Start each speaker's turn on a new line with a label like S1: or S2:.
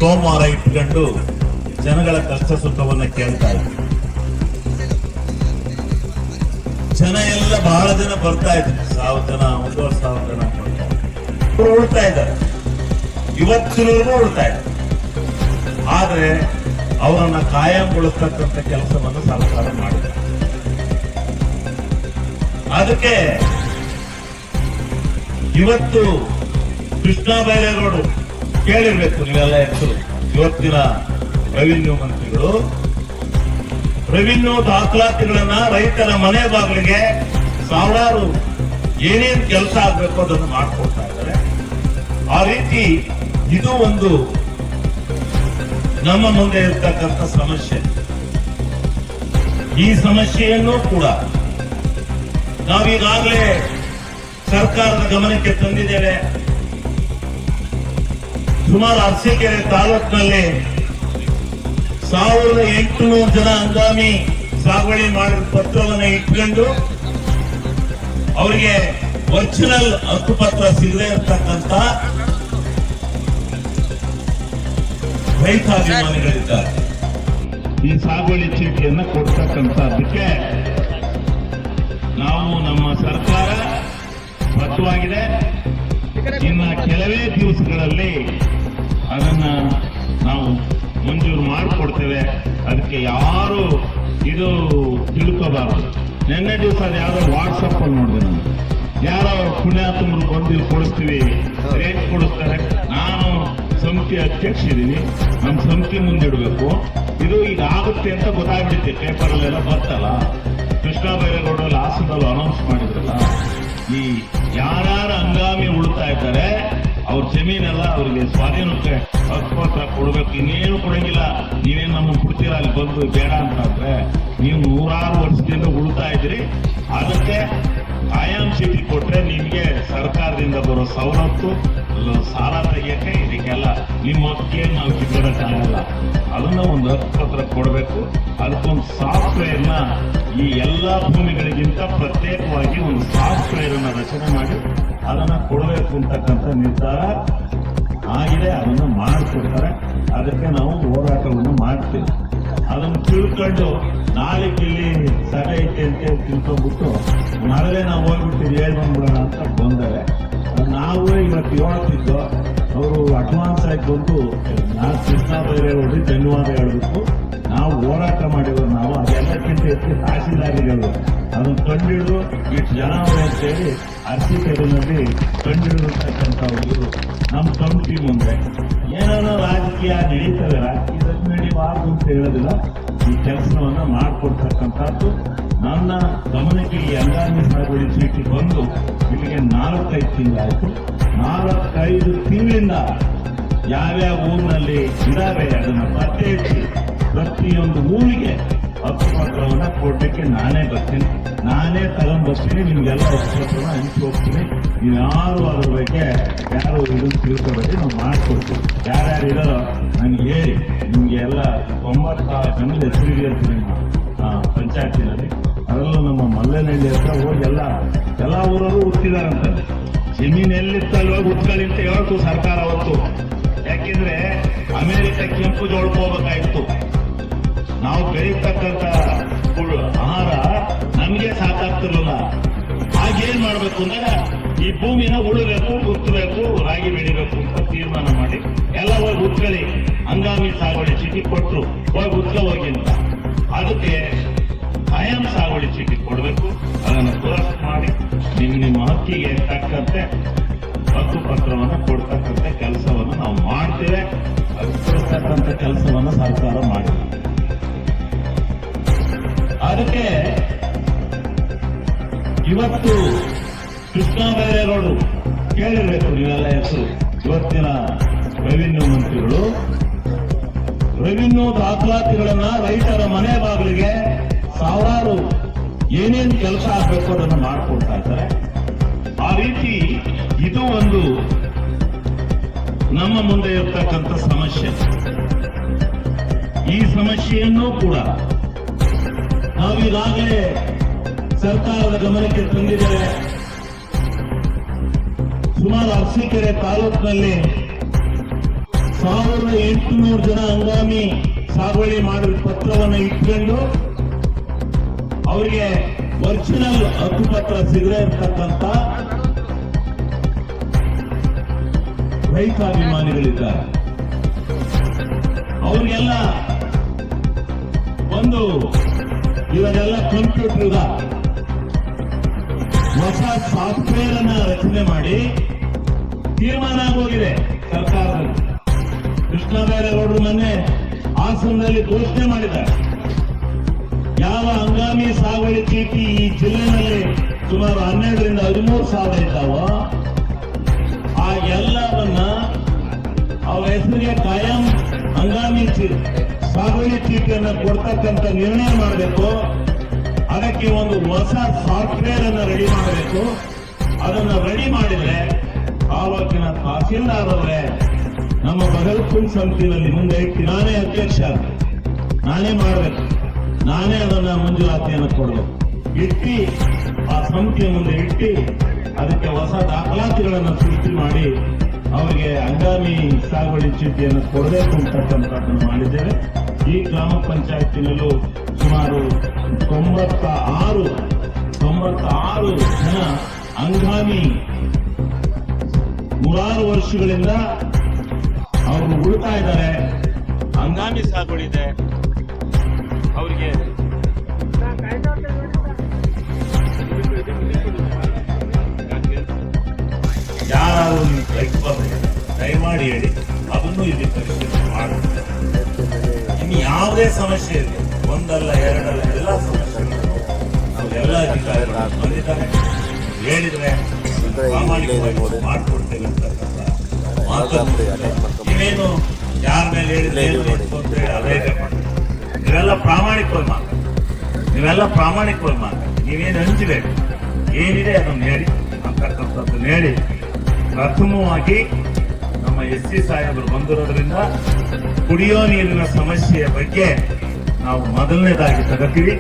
S1: ಸೋಮವಾರ ಇಟ್ಕೊಂಡು ಜನಗಳ ಕಷ್ಟ ಸುಖವನ್ನ ಕೇಳ್ತಾ ಇದ್ರು. ಜನ ಎಲ್ಲ ಬಹಳ ಜನ ಬರ್ತಾ ಇದ್ರು, 1000 ಜನ 1500 ಜನ ಬರ್ತಾ ಇದ್ರು. ಉಳ್ತಾ ಇದ್ದಾರೆ, ಇವತ್ತಿನವರೆಗೂ ಉಳ್ತಾ ಇದ್ದಾರೆ. ಆದ್ರೆ ಅವರನ್ನ ಕಾಯಂಗೊಳಿಸ್ತಕ್ಕಂಥ ಕೆಲಸವನ್ನು ಸರ್ಕಾರ ಮಾಡಿದೆ. ಅದಕ್ಕೆ ಇವತ್ತು ಕೃಷ್ಣ ಬೈರೇಗೌಡರು ಕೇಳಿರ್ಬೇಕು ನೀವೆಲ್ಲ ಹೆಸರು. ಇವತ್ತಿನ ರೆವಿನ್ಯೂ ಮಂತ್ರಿಗಳು ರೆವಿನ್ಯೂ ದಾಖಲಾತಿಗಳನ್ನ ರೈತರ ಮನೆ ಬಾಗಿಲಿಗೆ ಸಾವಿರಾರು ಏನೇನ್ ಕೆಲಸ ಆಗ್ಬೇಕು ಅದನ್ನು ಮಾಡ್ಕೊಡ್ತಾ ಇದ್ದಾರೆ. ಆ ರೀತಿ ಇದು ಒಂದು ನಮ್ಮ ಮುಂದೆ ಇರ್ತಕ್ಕಂಥ ಸಮಸ್ಯೆ. ಈ ಸಮಸ್ಯೆಯನ್ನು ಕೂಡ ನಾವೀಗಾಗಲೇ ಸರ್ಕಾರದ ಗಮನಕ್ಕೆ ತಂದಿದ್ದೇವೆ. ಸುಮಾರು ಅರಸೀಕೆರೆ ತಾಲೂಕಿನಲ್ಲಿ 1800 ಜನ ಹಂಗಾಮಿ ಸಾಗುವಳಿ ಮಾಡಿದ ಪತ್ರವನ್ನು ಇಟ್ಕೊಂಡು ಅವರಿಗೆ ಒರಿಜಿನಲ್ ಹಕ್ಕುಪತ್ರ ಸಿಗದೆ ಇರತಕ್ಕಂತ ರೈತಾಭಿಮಾನಿಗಳಿದ್ದಾರೆ. ಈ ಸಾಗುವಳಿ ಚೀಟಿಯನ್ನು ಕೊಡ್ತಕ್ಕಂಥದ್ದಕ್ಕೆ ನಾವು ನಮ್ಮ ಸರ್ಕಾರ ಬದ್ಧವಾಗಿದೆ. ಇನ್ನು ಕೆಲವೇ ದಿವಸಗಳಲ್ಲಿ ಅದನ್ನ ನಾವು ಮಂಜೂರು ಮಾಡಿಕೊಡ್ತೇವೆ. ಅದಕ್ಕೆ ಯಾರು ಇದು ತಿಳ್ಕೋಬಾರದು. ನಿನ್ನೆ ದಿವಸ ಅದು ಯಾರೋ ವಾಟ್ಸಪ್ ಅಲ್ಲಿ ನೋಡಿದೆ ನಾನು, ಯಾರೋ ಪುಣ್ಯಾತ್ಮರು ಬಂದು ಇಲ್ಲಿ ಕೊಡಿಸ್ತೀವಿ, ರೇಟ್ ಕೊಡಿಸ್ತಾರೆ. ನಾನು ಸಮಿತಿ ಅಧ್ಯಕ್ಷ ಇದ್ದೀನಿ, ನಮ್ಮ ಸಮಿತಿ ಮುಂದಿಡಬೇಕು. ಇದು ಈಗ ಆಗುತ್ತೆ ಅಂತ ಗೊತ್ತಾಗ್ಬಿಡುತ್ತೆ, ಪೇಪರಲ್ಲೆಲ್ಲ ಬರ್ತಲ್ಲ. ಕೃಷ್ಣ ಬೈರೇಗೌಡರು ಹಾಸನದಲ್ಲಿ ಅನೌನ್ಸ್ ಮಾಡಿದ್ರಲ್ಲ, ಈ ಯಾರ್ಯಾರು ಹಂಗಾಮಿ ಉಳ್ತಾ ಇದ್ದಾರೆ ಅವ್ರ ಜಮೀನೆಲ್ಲ ಅವರಿಗೆ ಸ್ವಾಧೀನಕ್ಕೆ ಹಕ್ಕುಪತ್ರ ಕೊಡಬೇಕು. ಇನ್ನೇನು ಕೊಡಂಗಿಲ್ಲ. ನೀವೇನು ನಮಗೆ ಕೊಡ್ತೀರಾ ಅಲ್ಲಿ ಬಂದು ಬೇಡ ಅಂತಂದ್ರೆ, ನೀವು 100 ವರ್ಷದಿಂದ ಉಳ್ತಾ ಇದ್ರಿ, ಅದಕ್ಕೆ ಕಾಯಂ ಚೀಟಿ ಕೊಟ್ರೆ ನಿಮ್ಗೆ ಸರ್ಕಾರದಿಂದ ಬರೋ ಸವಲತ್ತು, ಸಾಲ ತೆಗಿಯಕ್ಕೆ ಇದಕ್ಕೆಲ್ಲ ನಿಮ್ಮ ಹಕ್ಕಿಗೆ ನಾವು ಕಿತ್ಕೊಳ್ಳೋಕ್ಕಾಗಲ್ಲ. ಅದನ್ನ ಒಂದು ಹಕ್ಕುಪತ್ರ ಕೊಡಬೇಕು. ಅದಕ್ಕೊಂದು ಸಾಫ್ಟ್ವೇರ್ನ ಈ ಎಲ್ಲಾ ಭೂಮಿಗಳಿಗಿಂತ ಪ್ರತ್ಯೇಕವಾಗಿ ಒಂದು ಸಾಫ್ಟ್ವೇರ್ ಅನ್ನ ರಚನೆ ಮಾಡಿ ಅದನ್ನ ಕೊಡಬೇಕು ಅಂತಕ್ಕಂಥ ನಿರ್ಧಾರ ಆಗಿದೆ. ಅದನ್ನು ಮಾಡಿಕೊಡ್ತಾರೆ. ಅದಕ್ಕೆ ನಾವು ಹೋರಾಟವನ್ನು ಮಾಡ್ತೇವೆ. ಅದನ್ನು ತಿಳ್ಕೊಂಡು ನಾಳೆ ಇಲ್ಲಿ ಸಭೆ ಐತೆ ಅಂತ ತಿಳ್ಕೊಂಡ್ಬಿಟ್ಟು ನಾಳೆ ನಾವು ಹೋಗ್ಬಿಟ್ಟು ಹೇಳಿ ಬಂದ್ಬಿಡೋಣ ಅಂತ ಬಂದರೆ, ನಾವು ಇವತ್ತು ಹೇಳ್ತಿದ್ದು ಅವರು ಅಡ್ವಾನ್ಸ್ ಆಗಿ ಬಂದು ನಾವು ಕೃಷ್ಣ ಬೈರೇಗೌಡರಿಗೆ ಧನ್ಯವಾದ ಹೇಳಬೇಕು. ನಾವು ಹೋರಾಟ ಮಾಡಿದ್ರು, ನಾವು ಅದೆಲ್ಲಕ್ಕಿಂತ ಹೆಚ್ಚು ತಹಸೀಲ್ದಾರಿಗಳು ಅದನ್ನು ಕಂಡಿಡಿದು ಇಷ್ಟು ಜನ ಅಂತೇಳಿ ಅರಸೀಕೆರೆಯಲ್ಲಿ ಕಂಡಿಡಿರ್ತಕ್ಕಂಥವ್ರು ನಮ್ಮ ಕಮಿಟಿ ಮುಂದೆ ಏನಾದ್ರು ರಾಜಕೀಯ ನಡೀತವೆ. ರಾಜಕೀಯದಲ್ಲಿ ನಡೀಬಾರ್ದು ಅಂತ ಹೇಳೋದಿಲ್ಲ. ಈ ಕೆಲಸವನ್ನ ಮಾಡಿಕೊಡ್ತಕ್ಕಂಥದ್ದು ನನ್ನ ಗಮನಕ್ಕೆ ಈ ಹಂಗಾಮಿ ಸಾಗುವಳಿ ಚೀಟಿ ಬಂದು ಇಲ್ಲಿಗೆ 4-5 ತಿಂಗಳಾಯ್ತು. 4-5 ತಿಂಗಳಿಂದ ಯಾವ್ಯಾವ ಊರಿನಲ್ಲಿ ಇದಾವೆ ಅದನ್ನ ಪತ್ತೆ ಹಚ್ಚಿ ಪ್ರತಿಯೊಂದು ಊರಿಗೆ ಹಕ್ಕುಪತ್ರವನ್ನ ಕೊಡ್ಲಿಕ್ಕೆ ನಾನೇ ಬರ್ತೀನಿ, ನಾನೇ ತಗೊಂಡ್ಬರ್ತೀನಿ. ನಿಮ್ಗೆಲ್ಲ ಹಕ್ಕುಪತ್ರನ ಹಂಚಿ ಹೋಗ್ತೀನಿ. ನೀವು ಯಾರು ಅದ್ರ ಬಗ್ಗೆ ಯಾರು ಇದನ್ನು ತಿಳ್ಕೊಬೇಕು, ನಾವು ಮಾಡ್ಕೊಡ್ತೀವಿ. ಯಾರ್ಯಾರು ಇದಾರೋ ನನಗೆ ಹೇಳಿ. ನಿಮ್ಗೆ ಎಲ್ಲ 96 ಜನ ಹೆಸರಿಗೆ ಇರ್ತೀನಿ ಪಂಚಾಯತಿನಲ್ಲಿ. ಅದರಲ್ಲೂ ನಮ್ಮ ಮಲ್ಲೇನಹಳ್ಳಿ ಹತ್ರ ಹೋಗಿ ಎಲ್ಲ ಊರವರು ಹುಟ್ಟಿದಾರಂತ. ಜಮೀನು ಎಲ್ಲಿತ್ತಲ್ವಾಗ ಹುಟ್ಕೊಳ್ಳಿ ಅಂತ ಹೇಳ್ತು ಸರ್ಕಾರ ಅವತ್ತು. ಯಾಕೆಂದ್ರೆ ಅಮೆರಿಕ ಕೆಂಪು ಜೋಳಕ್ಕೆ ಹೋಗ್ಬೇಕಾಯ್ತು. ನಾವು ಬೆಳೀತಕ್ಕಂಥ ಆಹಾರ ನಮ್ಗೆ ಸಾಕಾಗ್ತಿರ್ಲಿಲ್ಲ. ಹಾಗೇನ್ ಮಾಡ್ಬೇಕು ಅಂದ್ರೆ ಈ ಭೂಮಿನ ಉಳಬೇಕು, ಉತ್ತಬೇಕು, ರಾಗಿ ಬೆಳಿಬೇಕು ಅಂತ ತೀರ್ಮಾನ ಮಾಡಿ ಎಲ್ಲ ಹೋಗಿ ಉತ್ಕೊಳ್ಳಿ, ಹಂಗಾಮಿ ಸಾಗುವಳಿ ಚೀಟಿ ಕೊಟ್ಟರು, ಹೋಗಿ ಉತ್ಕ ಹೋಗಿ ಅಂತ. ಅದಕ್ಕೆ ಕಾಯಂ ಸಾಗುವಳಿ ಚೀಟಿ ಕೊಡಬೇಕು. ಅದನ್ನು ದುರಸ್ತಿ ಮಾಡಿ ನಿಮ್ಮ ಹಕ್ಕಿಗೆ ತಕ್ಕಂತೆ ಹಕ್ಕುಪತ್ರವನ್ನು ಕೊಡ್ತಕ್ಕಂಥ ಕೆಲಸವನ್ನು ನಾವು ಮಾಡ್ತೇವೆ. ಅದು ಕೊಡ್ತಕ್ಕಂಥ ಕೆಲಸವನ್ನು ಸರ್ಕಾರ ಮಾಡಿದೆ. ಅದಕ್ಕೆ ಇವತ್ತು ಕೃಷ್ಣ ಬೈರೇಗೌಡರು ಕೇಳಿರ್ಬೇಕು ನೀವೆಲ್ಲ ಹೆಸರು. ಇವತ್ತಿನ ರೆವಿನ್ಯೂ ಮಂತ್ರಿಗಳು ರೆವಿನ್ಯೂ ದಾಖಲಾತಿಗಳನ್ನ ರೈತರ ಮನೆ ಬಾಗಿಲಿಗೆ ಸಾವಿರಾರು ಏನೇನು ಕೆಲಸ ಆಗ್ಬೇಕು ಅದನ್ನು ಮಾಡಿಕೊಡ್ತಾ ಇದ್ದಾರೆ. ಆ ರೀತಿ ಇದು ಒಂದು ನಮ್ಮ ಮುಂದೆ ಇರ್ತಕ್ಕಂಥ ಸಮಸ್ಯೆ. ಈ ಸಮಸ್ಯೆಯನ್ನು ಕೂಡ ನಾವೀಗಾಗಲೇ ಸರ್ಕಾರದ ಗಮನಕ್ಕೆ ತಂದಿದ್ದೇವೆ. ಸುಮಾರು ಅರಸೀಕೆರೆ ತಾಲೂಕಿನಲ್ಲಿ 1800 ಜನ ಹಂಗಾಮಿ ಸಾಗುವಳಿ ಮಾಡಿದ ಪತ್ರವನ್ನು ಇಟ್ಕೊಂಡು ಅವರಿಗೆ ಒರಿಜಿನಲ್ ಹಕ್ಕುಪತ್ರ ಸಿಗದೇ ಇರ್ತಕ್ಕಂಥ ರೈತಾಭಿಮಾನಿಗಳಿದ್ದಾರೆ. ಅವ್ರಿಗೆಲ್ಲ ಒಂದು ಇವರೆಲ್ಲ ಕಂಪ್ಯೂಟರ್ ಹೊಸ ಸಾಫ್ಟ್ವೇರ್ ಅನ್ನ ರಚನೆ ಮಾಡಿ ತೀರ್ಮಾನ ಆಗೋಗಿದೆ ಸರ್ಕಾರದಲ್ಲಿ. ಕೃಷ್ಣ ಬೈರೇಗೌಡರು ಮೊನ್ನೆ ಹಾಸನದಲ್ಲಿ ಘೋಷಣೆ ಮಾಡಿದ್ದಾರೆ. ಯಾವ ಹಂಗಾಮಿ ಸಾಗುವಳಿ ಚೀಟಿ ಈ ಜಿಲ್ಲೆನಲ್ಲಿ ಸುಮಾರು 12 ರಿಂದ 13 ಸಾವಿರ ಇದ್ದಾವೋ ಆ ಎಲ್ಲವನ್ನ ಅವರ ಹೆಸರಿಗೆ ಕಾಯಂ ಹಂಗಾಮಿ ಸಾಗುವಳಿ ಚೀಟಿಯನ್ನು ಕೊಡ್ತಕ್ಕಂಥ ನಿರ್ಣಯ ಮಾಡಬೇಕು. ಅದಕ್ಕೆ ಒಂದು ಹೊಸ ಸಾಫ್ಟ್ವೇರ್ ಅನ್ನು ರೆಡಿ ಮಾಡಬೇಕು. ಅದನ್ನು ರೆಡಿ ಮಾಡಿದ್ರೆ ಆವಾಗಿನ ತಹಸೀಲ್ದಾರ್ ಅವರೇ ನಮ್ಮ ಬಗಲ್ಪುರ್ ಸಮಿತಿಯಲ್ಲಿ ಮುಂದೆ ಇಟ್ಟು ನಾನೇ ಅಧ್ಯಕ್ಷ, ನಾನೇ ಮಾಡಬೇಕು, ನಾನೇ ಅದನ್ನ ಮಂಜೂರಾತಿಯನ್ನು ಕೊಡಬೇಕು. ಇಟ್ಟು ಆ ಸಮಿತಿಯ ಮುಂದೆ ಇಟ್ಟು ಅದಕ್ಕೆ ಹೊಸ ದಾಖಲಾತಿಗಳನ್ನು ಸೃಷ್ಟಿ ಮಾಡಿ ಅವರಿಗೆ ಹಂಗಾಮಿ ಸಾಗುವಳಿ ಚೀಟಿಯನ್ನು ಕೊಡಬೇಕು ಅಂತಕ್ಕಂಥದ್ದನ್ನು ಮಾಡಿದ್ದೇವೆ. ಈ ಗ್ರಾಮ ಪಂಚಾಯತಿನಲ್ಲೂ ಸುಮಾರು 96 ಜನ ಹಂಗಾಮಿ 3 ವರ್ಷಗಳಿಂದ ಅವರು ಉಳ್ತಾ ಇದ್ದಾರೆ. ಹಂಗಾಮಿ ಸಾಗುವಳಿ ಇದೆ ಅವರಿಗೆ. ಯಾರಾದರೂ ನೀವು ಕೈಗೆ ಬಂದ್ರೆ ದಯಮಾಡಿ ಹೇಳಿ, ಅದನ್ನು ಇಲ್ಲಿ ಪರಿಶೀಲನೆ ಮಾಡಿ. ಇನ್ನು ಯಾವುದೇ ಸಮಸ್ಯೆ ಇದೆ, ಒಂದಲ್ಲ ಎರಡಲ್ಲ, ಎಲ್ಲ ಸಮಸ್ಯೆಗಳು ನಾವೆಲ್ಲ ಅಧಿಕಾರಿಗಳು ಬಂದಿದ್ದಾರೆ, ಹೇಳಿದ್ರೆ ಪ್ರಾಮಾಣಿಕವಾಗಿ ಮಾಡಿಕೊಡ್ತೇವೆ ಅಂತಕ್ಕಂಥ ನೀವೇನು ಯಾರ ಮೇಲೆ ಹೇಳಿದ್ರೆ ಅದೇ ನೀವೆಲ್ಲ ಪ್ರಾಮಾಣಿಕವಾಗಿ ಮಾತಾಡಿ, ನೀವೇನು ಹಂಚಬೇಕು, ಏನಿದೆ ಅದನ್ನು ಹೇಳಿ ಅಂತಕ್ಕಂಥದ್ದನ್ನು ಹೇಳಿ. ಪ್ರಥಮವಾಗಿ ನಮ್ಮ SC ಸಾಹೇಬರು ಬಂದಿರೋದ್ರಿಂದ ಕುಡಿಯೋ ನೀರಿನ ಸಮಸ್ಯೆಯ ಬಗ್ಗೆ ನಾವು ಮೊದಲನೇದಾಗಿ ತಗೋತೀವಿ.